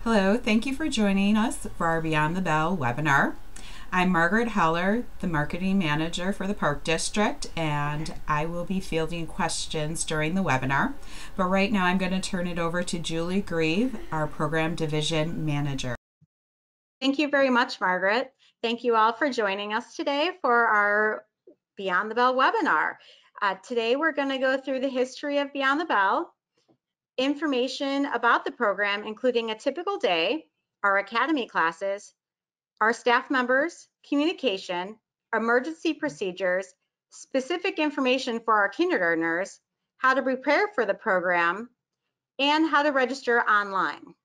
Hello, thank you for joining us for our Beyond the Bell webinar. I'm Margaret Heller, the Marketing Manager for the Park District, and I will be fielding questions during the webinar. But right now I'm going to turn it over to Julie Grieve, our Program Division Manager. Thank you very much, Margaret. Thank you all for joining us today for our Beyond the Bell webinar. Today we're going to go through the history of Beyond the Bell, information about the program, including a typical day, our academy classes, our staff members, communication, emergency procedures, specific information for our kindergartners, how to prepare for the program, and how to register online.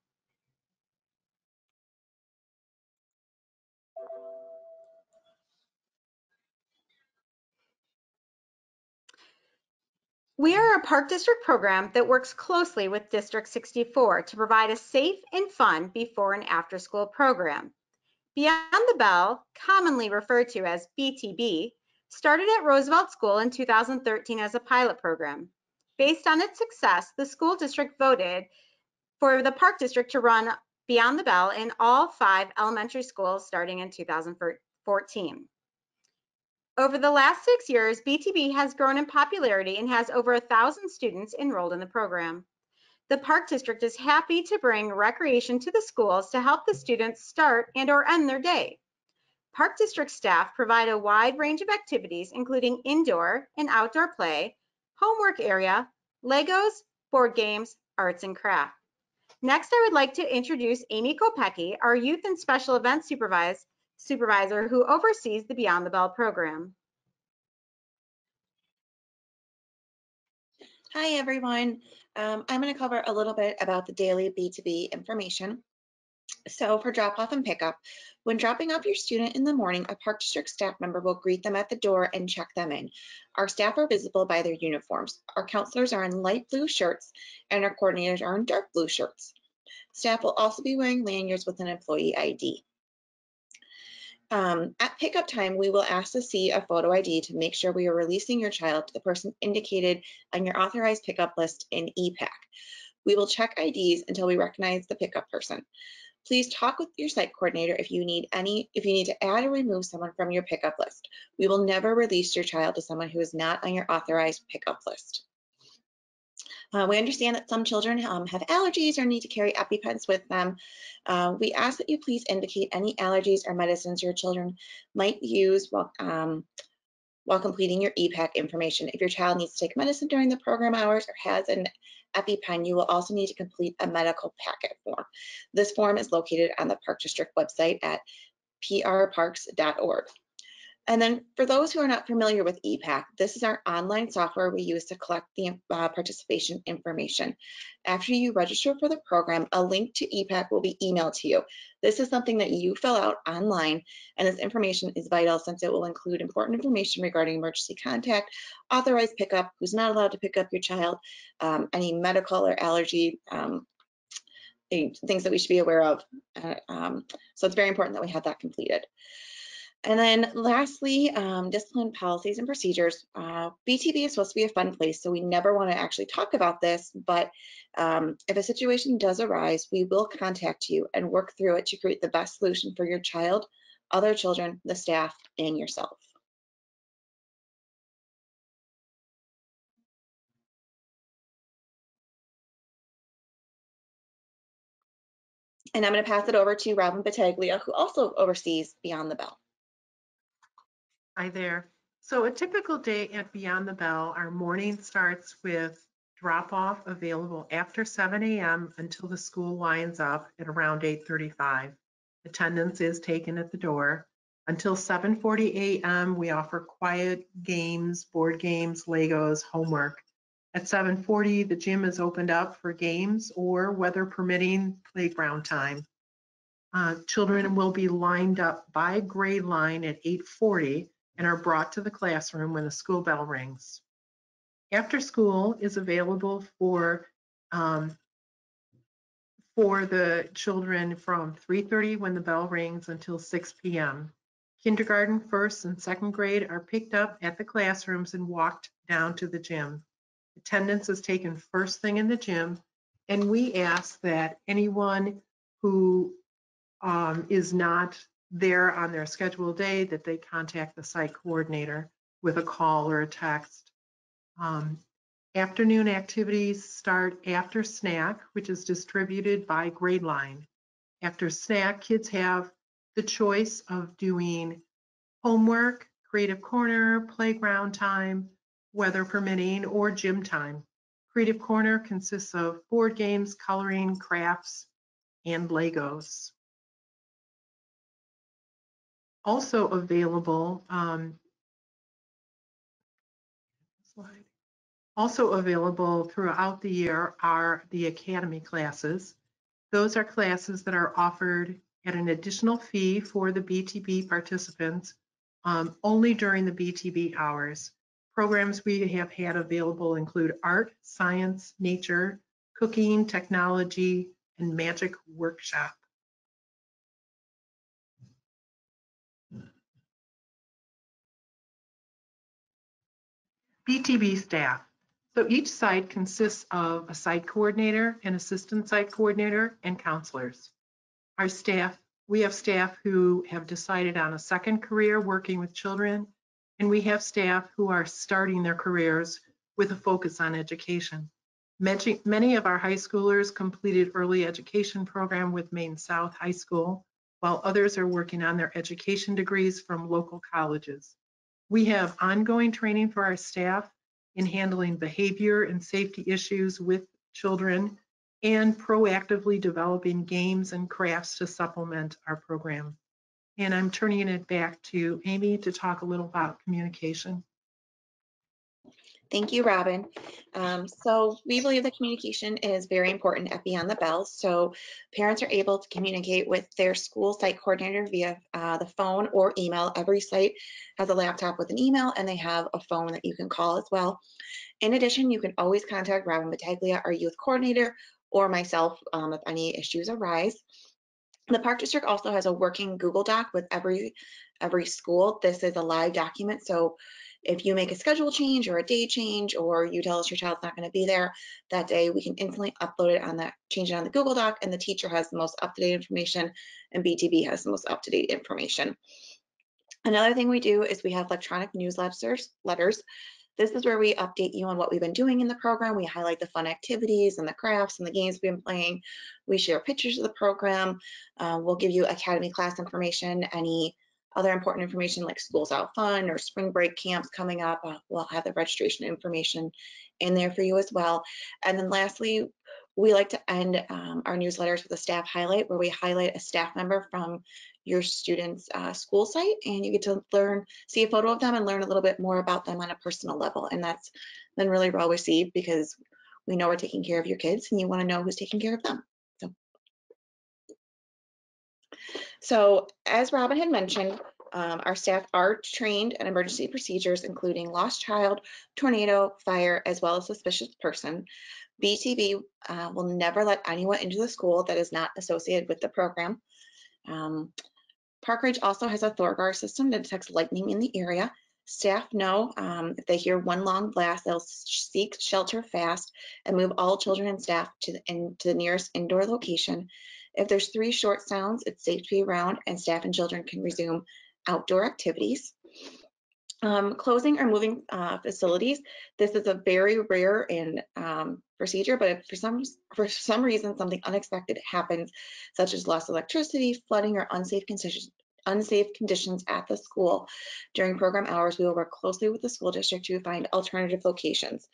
We are a Park District program that works closely with District 64 to provide a safe and fun before and after school program. Beyond the Bell, commonly referred to as BTB, started at Roosevelt School in 2013 as a pilot program. Based on its success, the school district voted for the Park District to run Beyond the Bell in all 5 elementary schools starting in 2014. Over the last 6 years, BTB has grown in popularity and has over 1,000 students enrolled in the program. The Park District is happy to bring recreation to the schools to help the students start and/or end their day. Park District staff provide a wide range of activities, including indoor and outdoor play, homework area, Legos, board games, arts and crafts. Next, I would like to introduce Amy Kopecki, our Youth and Special Events Supervisor who oversees the Beyond the Bell program. Hi everyone, I'm going to cover a little bit about the daily BTB information. So for drop off and pickup, when dropping off your student in the morning, a Park District staff member will greet them at the door and check them in. Our staff are visible by their uniforms. Our counselors are in light blue shirts and our coordinators are in dark blue shirts. Staff will also be wearing lanyards with an employee ID. At pickup time, we will ask to see a photo ID to make sure we are releasing your child to the person indicated on your authorized pickup list in EPAC. We will check IDs until we recognize the pickup person. Please talk with your site coordinator if you need to add or remove someone from your pickup list. We will never release your child to someone who is not on your authorized pickup list. We understand that some children have allergies or need to carry EpiPens with them. We ask that you please indicate any allergies or medicines your children might use while completing your EPAC information. If your child needs to take medicine during the program hours or has an EpiPen, you will also need to complete a medical packet form. This form is located on the Park District website at prparks.org. And then for those who are not familiar with EPAC, this is our online software we use to collect the participation information. After you register for the program, a link to EPAC will be emailed to you. This is something that you fill out online, and this information is vital since it will include important information regarding emergency contact, authorized pickup, who's not allowed to pick up your child, any medical or allergy things that we should be aware of. So it's very important that we have that completed. And then lastly, discipline policies and procedures. BTB is supposed to be a fun place, so we never want to actually talk about this, but if a situation does arise, we will contact you and work through it to create the best solution for your child, other children, the staff, and yourself. And I'm going to pass it over to Robin Battaglia, who also oversees Beyond the Bell. Hi there. So a typical day at Beyond the Bell, our morning starts with drop-off available after 7 a.m. until the school winds up at around 8:35. Attendance is taken at the door. Until 7:40 a.m., we offer quiet games, board games, Legos, homework. At 7:40, the gym is opened up for games or, weather permitting, playground time. Children will be lined up by grade line at 8:40 and are brought to the classroom when the school bell rings. After school is available for the children from 3:30 when the bell rings until 6 p.m. Kindergarten, first and second grade are picked up at the classrooms and walked down to the gym. Attendance is taken first thing in the gym, and we ask that anyone who is not there on their scheduled day, that they contact the site coordinator with a call or a text. Afternoon activities start after snack, which is distributed by grade line. After snack, kids have the choice of doing homework, creative corner, playground time, weather permitting, or gym time. Creative corner consists of board games, coloring, crafts, and Legos. Also available, throughout the year are the academy classes. Those are classes that are offered at an additional fee for the BTB participants only during the BTB hours. Programs we have had available include art, science, nature, cooking, technology, and magic workshop. BTB staff. So each site consists of a site coordinator, an assistant site coordinator, and counselors. Our staff, we have staff who have decided on a second career working with children, and we have staff who are starting their careers with a focus on education. Many of our high schoolers completed early education program with Maine South High School, while others are working on their education degrees from local colleges. We have ongoing training for our staff in handling behavior and safety issues with children and proactively developing games and crafts to supplement our program. And I'm turning it back to Amy to talk a little about communication. Thank you, Robin. So we believe that communication is very important at Beyond the Bell. So parents are able to communicate with their school site coordinator via the phone or email. Every site has a laptop with an email, and they have a phone that you can call as well. In addition, you can always contact Robin Battaglia, our youth coordinator, or myself if any issues arise. The Park District also has a working Google Doc with every school. This is a live document, so if you make a schedule change or a day change, or you tell us your child's not going to be there that day, we can instantly upload it on that, change it on the Google Doc, and the teacher has the most up-to-date information, and BTB has the most up-to-date information. Another thing we do is we have electronic newsletters. This is where we update you on what we've been doing in the program. We highlight the fun activities and the crafts and the games we've been playing. We share pictures of the program. We'll give you academy class information, any other important information like Schools Out Fun or spring break camps coming up. We'll have the registration information in there for you as well. And then lastly, we like to end our newsletters with a staff highlight, where we highlight a staff member from your student's school site, and you get to see a photo of them and learn a little bit more about them on a personal level. And that's been really well received, because we know we're taking care of your kids, and you want to know who's taking care of them. So as Robin had mentioned, our staff are trained in emergency procedures, including lost child, tornado, fire, as well as suspicious person. BTB will never let anyone into the school that is not associated with the program. Park Ridge also has a Thorgar system that detects lightning in the area. Staff know if they hear one long blast, they'll seek shelter fast and move all children and staff to the nearest indoor location. If there's 3 short sounds, it's safe to be around, and staff and children can resume outdoor activities. Closing or moving facilities. This is a very rare procedure, but if for some reason something unexpected happens, such as loss of electricity, flooding, or unsafe conditions at the school during program hours, we will work closely with the school district to find alternative locations.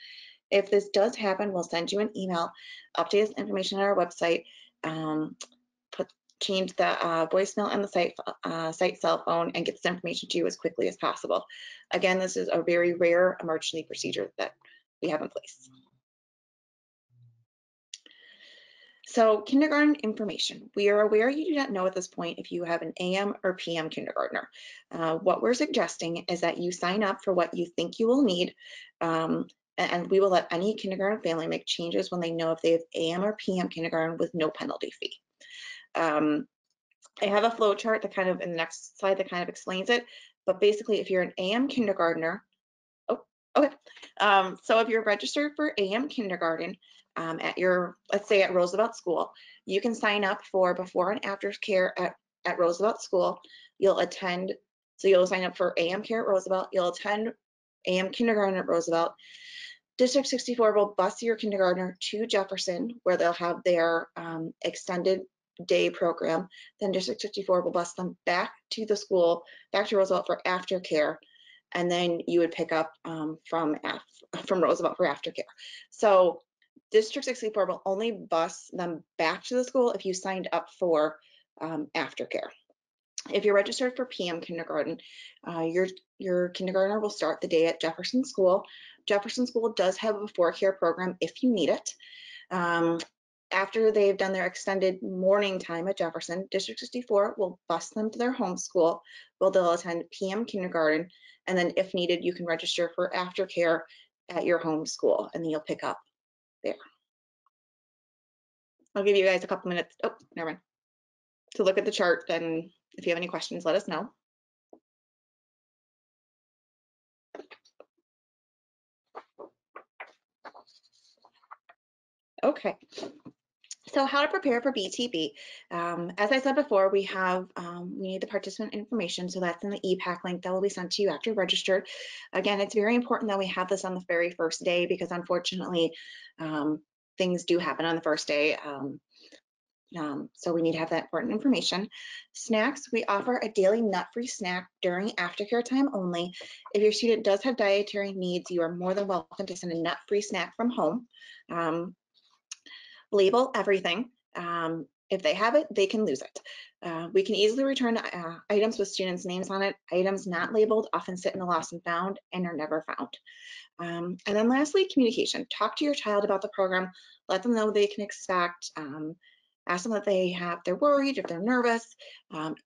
If this does happen, we'll send you an email, update this information on our website, change the voicemail on the site cell phone, and get this information to you as quickly as possible. Again, this is a very rare emergency procedure that we have in place. So kindergarten information. We are aware you do not know at this point if you have an AM or PM kindergartner. What we're suggesting is that you sign up for what you think you will need, and we will let any kindergarten family make changes when they know if they have AM or PM kindergarten with no penalty fee. I have a flow chart that kind of in the next slide that kind of explains it, but basically if you're an AM kindergartner, so if you're registered for AM kindergarten, at your, let's say at Roosevelt School, you can sign up for before and after care at Roosevelt School. You'll attend, so you'll sign up for AM care at Roosevelt, you'll attend AM kindergarten at Roosevelt. District 64 will bus your kindergartner to Jefferson, where they'll have their extended day program. Then District 64 will bus them back to the school, back to Roosevelt for aftercare, and then you would pick up from Roosevelt for aftercare. So District 64 will only bus them back to the school if you signed up for aftercare. If you're registered for PM kindergarten, your kindergartner will start the day at Jefferson School. Jefferson School does have a before care program if you need it. After they've done their extended morning time at Jefferson, District 64 will bus them to their home school, where they'll attend PM kindergarten, and then if needed, you can register for aftercare at your home school, and then you'll pick up there. I'll give you guys a couple minutes. Oh, never mind. To look at the chart, and if you have any questions, let us know. Okay, so how to prepare for BTB. As I said before, we need the participant information, so that's in the EPAC link that will be sent to you after you're registered. Again, it's very important that we have this on the very first day, because unfortunately, things do happen on the first day. So we need to have that important information. Snacks, we offer a daily nut-free snack during aftercare time only. If your student does have dietary needs, you are more than welcome to send a nut-free snack from home. Label everything. If they have it, they can lose it. We can easily return items with students' names on it. Items not labeled often sit in the lost and found and are never found. And then lastly, communication. Talk to your child about the program. Let them know what they can expect. Ask them if they're worried, if they're nervous.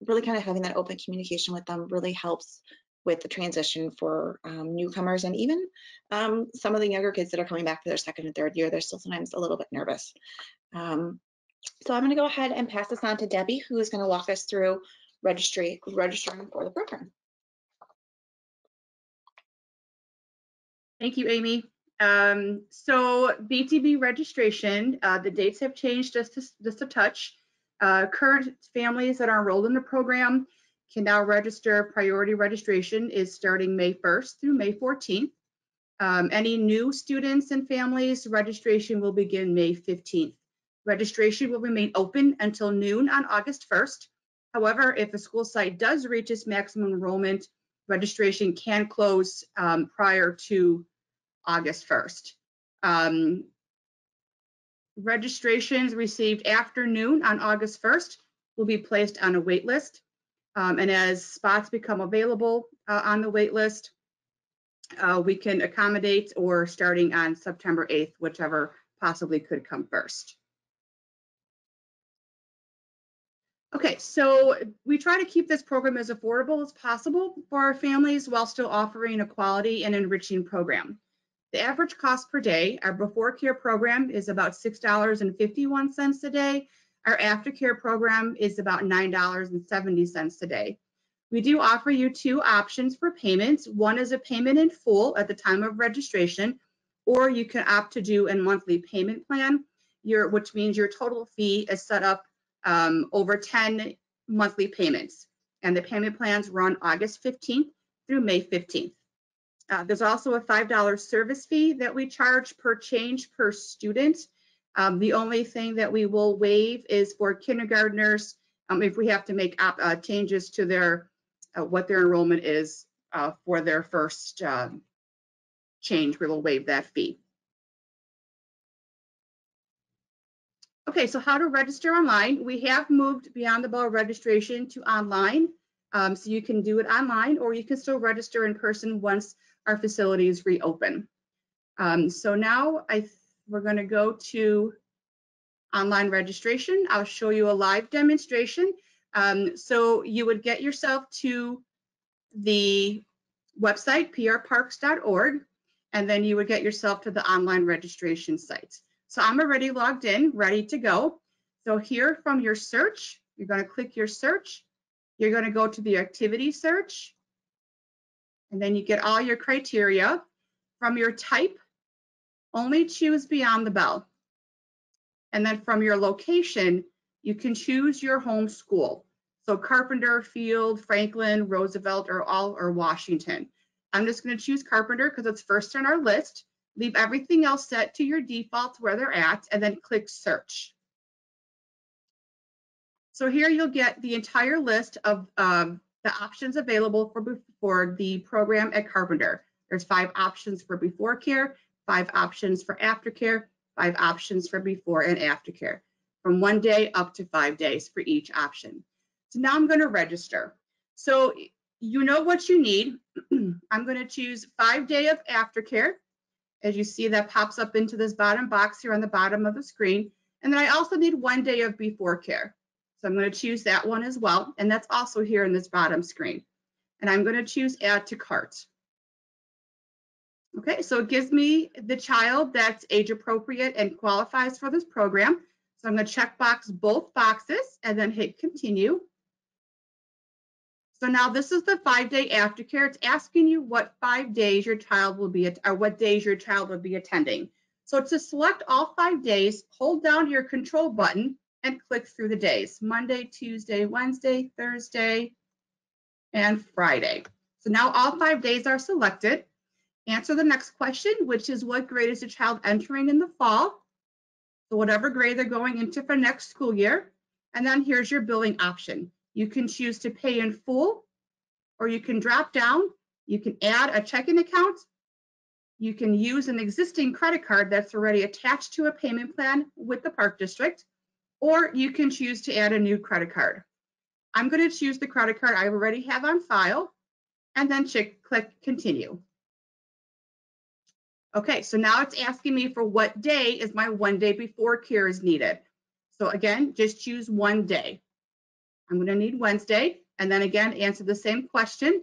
Really kind of having that open communication with them really helps with the transition for newcomers, and even some of the younger kids that are coming back for their second and third year. They're still sometimes a little bit nervous. So I'm going to go ahead and pass this on to Debbie, who is going to walk us through registering for the program. Thank you, Amy. So BTB registration, the dates have changed just a touch. Current families that are enrolled in the program can now register. Priority registration is starting May 1st through May 14th. Any new students and families, registration will begin May 15th. Registration will remain open until noon on August 1st. However, if a school site does reach its maximum enrollment, registration can close prior to August 1st. Registrations received after noon on August 1st will be placed on a wait list. And as spots become available on the wait list, we can accommodate, or starting on September 8th, whichever possibly could come first. Okay, so we try to keep this program as affordable as possible for our families while still offering a quality and enriching program. The average cost per day, our before care program is about $6.51 a day. Our aftercare program is about $9.70 a day. We do offer you two options for payments. One is a payment in full at the time of registration, or you can opt to do a monthly payment plan, which means your total fee is set up over 10 monthly payments. And the payment plans run August 15th through May 15th. There's also a $5 service fee that we charge per change per student. The only thing that we will waive is for kindergartners, if we have to make changes to their what their enrollment is for their first change, we will waive that fee. Okay, so how to register online. We have moved Beyond the Bell registration to online. So you can do it online, or you can still register in person once our facilities reopen. So now we're going to go to online registration. I'll show you a live demonstration. So you would get yourself to the website, prparks.org, and then you would get yourself to the online registration site. So I'm already logged in, ready to go. So here from your search, you're going to click your search. You're going to go to the activity search, and then you get all your criteria. From your type, only choose Beyond the Bell. And then from your location, you can choose your home school. So Carpenter, Field, Franklin, Roosevelt, or Washington. I'm just going to choose Carpenter because it's first on our list. Leave everything else set to your defaults where they're at, and then click search. So here you'll get the entire list of the options available for the program at Carpenter. There's 5 options for before care, 5 options for aftercare, 5 options for before and aftercare, from 1 day up to 5 days for each option. So now I'm going to register. So you know what you need. I'm going to choose 5-day of aftercare. As you see, that pops up into this bottom box here on the bottom of the screen. And then I also need 1 day of before care. So I'm going to choose that one as well. And that's also here in this bottom screen. And I'm going to choose add to cart. Okay, so it gives me the child that's age appropriate and qualifies for this program. So I'm going to check box both boxes and then hit continue. So now this is the 5-day aftercare. It's asking you what 5 days your child will be, or what days your child will be attending. So to select all 5 days, hold down your control button and click through the days: Monday, Tuesday, Wednesday, Thursday, and Friday. So now all 5 days are selected. Answer the next question, which is what grade is the child entering in the fall? So whatever grade they're going into for next school year. And then here's your billing option. You can choose to pay in full, or you can drop down. You can add a checking account. You can use an existing credit card that's already attached to a payment plan with the Park District, or you can choose to add a new credit card. I'm going to choose the credit card I already have on file, and then click continue. Okay, so now it's asking me for what day is my 1 day before care is needed. So again, just choose 1 day. I'm going to need Wednesday, and then again, answer the same question.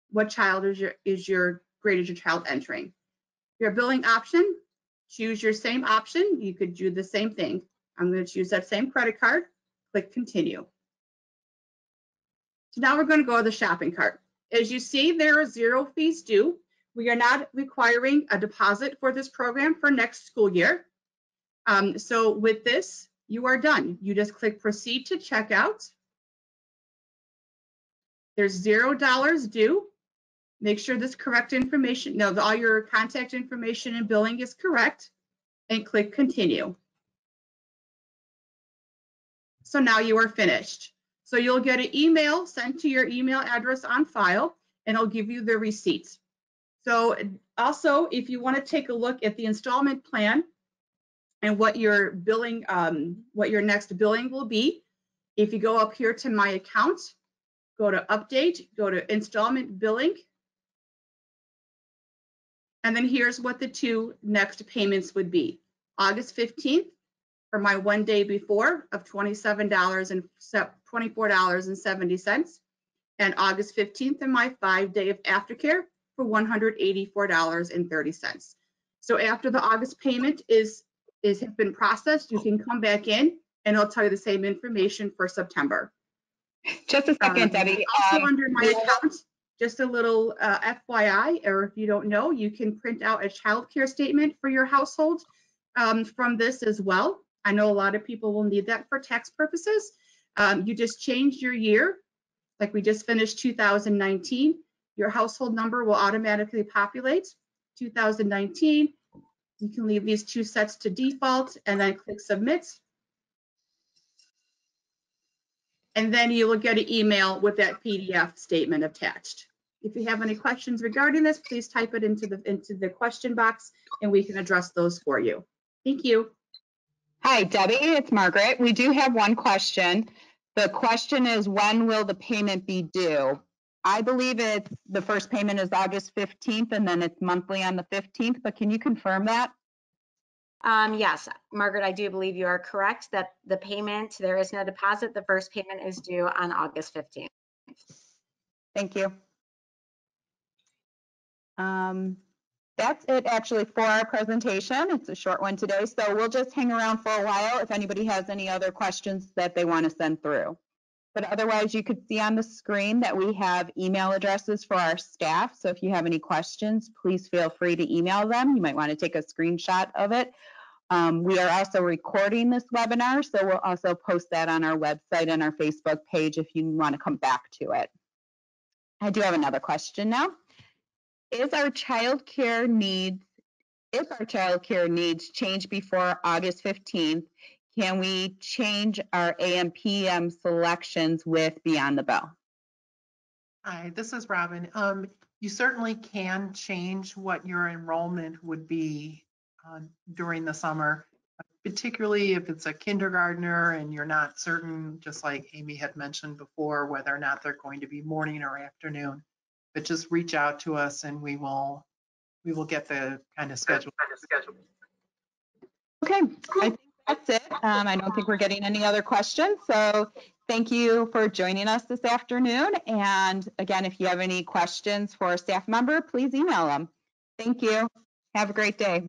What child is your grade is your child entering? Your billing option, choose your same option. You could do the same thing. I'm going to choose that same credit card, click continue. So now we're going to go to the shopping cart. As you see, there are 0 fees due. We are not requiring a deposit for this program for next school year. So with this, you are done. You just click proceed to checkout. There's $0 due. Make sure this correct information, all your contact information and billing is correct, and click continue. So now you are finished. So you'll get an email sent to your email address on file, and it'll give you the receipts. So also, if you want to take a look at the installment plan and what your billing, what your next billing will be, if you go up here to my account, go to update, go to installment billing, and then here's what the 2 next payments would be. August 15th for my 1 day before of $24.70, and August 15th in my 5-day of aftercare for $184.30. So after the August payment has been processed, you can come back in and it'll tell you the same information for September. Just a second, Debbie. Also under my account, just a little FYI, or if you don't know, you can print out a child care statement for your household from this as well. I know a lot of people will need that for tax purposes. You just change your year, like we just finished 2019. Your household number will automatically populate 2019. You can leave these 2 sets to default and then click submit. And then you will get an email with that PDF statement attached. If you have any questions regarding this, please type it into the question box and we can address those for you. Thank you. Hi, Debbie, it's Margaret. We do have one question. The question is, when will the payment be due? I believe the first payment is August 15th and then it's monthly on the 15th, but can you confirm that? Yes, Margaret, I do believe you are correct that the payment, there is no deposit. The first payment is due on August 15th. Thank you. That's it actually for our presentation. It's a short one today, so we'll just hang around for a while if anybody has any other questions that they want to send through. But otherwise, you could see on the screen that we have email addresses for our staff. So if you have any questions, please feel free to email them. You might want to take a screenshot of it, We are also recording this webinar, so we'll also post that on our website and our Facebook page if you want to come back to it. I do have another question now. If our child care needs change before August 15th, can we change our AM/PM selections with Beyond the Bell? Hi, this is Robin. You certainly can change what your enrollment would be during the summer, particularly if it's a kindergartner and you're not certain, just like Amy had mentioned before, whether or not they're going to be morning or afternoon. But just reach out to us and we will get the kind of schedule. Okay, I think that's it. I don't think we're getting any other questions. So thank you for joining us this afternoon. And again, if you have any questions for a staff member, please email them. Thank you. Have a great day.